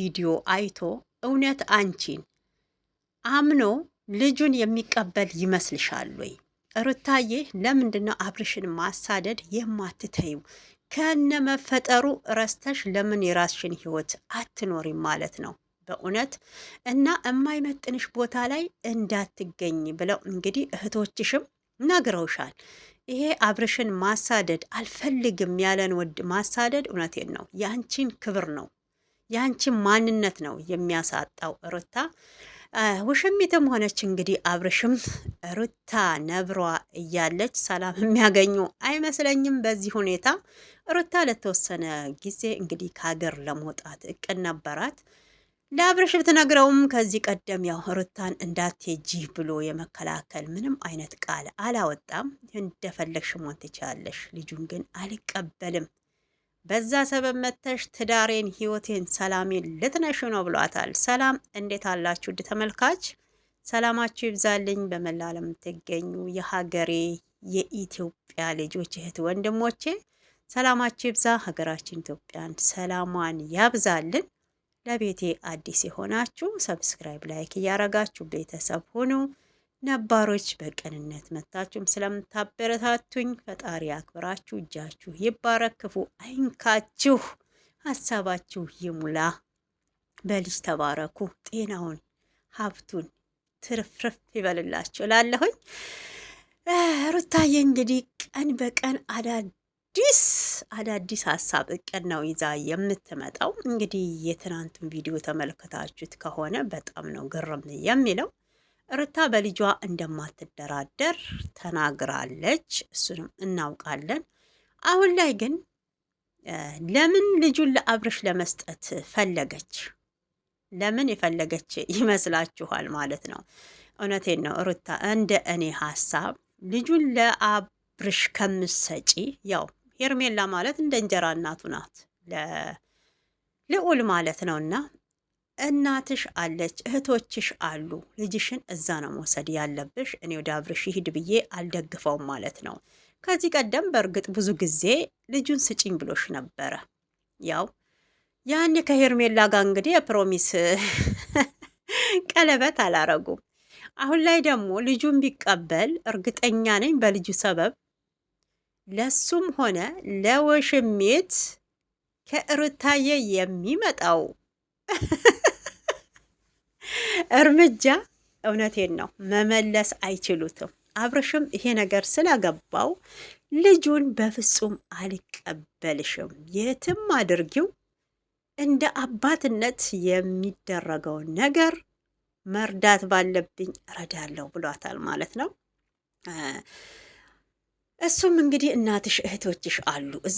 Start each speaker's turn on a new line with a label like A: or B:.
A: ቪዲዮ አይቶ እውነት አንቺን አምኖ ልጁን የሚቀበል ይመስልሻል ወይ? ሩታዬ ለምንድነው አብርሽን ማሳደድ የማትተዩ? ከነ መፈጠሩ ረስተሽ ለምን የራስሽን ህይወት አትኖሪም ማለት ነው? በእውነት እና የማይመጥንሽ ቦታ ላይ እንዳትገኝ ብለው እንግዲህ እህቶችሽም ነግረውሻል። ይሄ አብርሽን ማሳደድ አልፈልግም ያለን ወድ ማሳደድ እውነቴን ነው ያንቺን ክብር ነው ያንቺን ማንነት ነው የሚያሳጣው። ሩታ ውሽሚትም ሆነች እንግዲህ አብርሽም ሩታ ነብሯ እያለች ሰላም የሚያገኙ አይመስለኝም። በዚህ ሁኔታ ሩታ ለተወሰነ ጊዜ እንግዲህ ከሀገር ለመውጣት እቅድ ነበራት። ለአብርሽ ብትነግረውም ከዚህ ቀደም ያው ሩታን እንዳትሄጂ ብሎ የመከላከል ምንም አይነት ቃል አላወጣም። እንደፈለግሽ መሆን ትችያለሽ፣ ልጁን ግን አልቀበልም፣ በዛ ሰበብ መተሽ ትዳሬን፣ ህይወቴን፣ ሰላሜን ልትነሹ ነው ብሏታል። ሰላም እንዴት አላችሁ ውድ ተመልካች? ሰላማችሁ ይብዛልኝ። በመላ ዓለም የምትገኙ የሀገሬ የኢትዮጵያ ልጆች እህት ወንድሞቼ ሰላማችሁ ይብዛ። ሀገራችን ኢትዮጵያን ሰላሟን ያብዛልን። ለቤቴ አዲስ የሆናችሁ ሰብስክራይብ፣ ላይክ እያረጋችሁ ቤተሰብ ሁኑ። ነባሮች በቅንነት መታችሁም ስለምታበረታቱኝ ፈጣሪ አክብራችሁ እጃችሁ ይባረክ፣ ክፉ አይንካችሁ፣ ሀሳባችሁ ይሙላ። በልጅ ተባረኩ፣ ጤናውን ሀብቱን ትርፍርፍ ይበልላችሁ እላለሁኝ። ሩታዬ እንግዲህ ቀን በቀን አዳዲስ ሀሳብ እቅድ ነው ይዛ የምትመጣው። እንግዲህ የትናንቱን ቪዲዮ ተመልከታችሁት ከሆነ በጣም ነው ግርም የሚለው። ሩታ በልጇ እንደማትደራደር ተናግራለች። እሱንም እናውቃለን። አሁን ላይ ግን ለምን ልጁን ለአብርሽ ለመስጠት ፈለገች? ለምን የፈለገች ይመስላችኋል ማለት ነው? እውነቴን ነው ሩታ፣ እንደ እኔ ሀሳብ ልጁን ለአብርሽ ከምሰጪ፣ ያው ሄርሜላ ማለት እንደ እንጀራ እናቱ ናት ለልዑል ማለት ነውና እናትሽ አለች፣ እህቶችሽ አሉ። ልጅሽን እዛ ነው መውሰድ ያለብሽ። እኔ ወደ አብርሽ ይሂድ ብዬ አልደግፈውም ማለት ነው። ከዚህ ቀደም በእርግጥ ብዙ ጊዜ ልጁን ስጪኝ ብሎሽ ነበረ። ያው ያኔ ከሄርሜላ ጋር እንግዲህ የፕሮሚስ ቀለበት አላረጉም። አሁን ላይ ደግሞ ልጁን ቢቀበል እርግጠኛ ነኝ በልጁ ሰበብ ለሱም ሆነ ለወሽሜት ከሩታዬ የሚመጣው እርምጃ እውነቴን ነው መመለስ አይችሉትም። አብርሽም ይሄ ነገር ስለገባው ልጁን በፍጹም አልቀበልሽም፣ የትም አድርጊው፣ እንደ አባትነት የሚደረገውን ነገር መርዳት ባለብኝ እረዳለሁ ብሏታል ማለት ነው። እሱም እንግዲህ እናትሽ እህቶችሽ አሉ፣ እዛ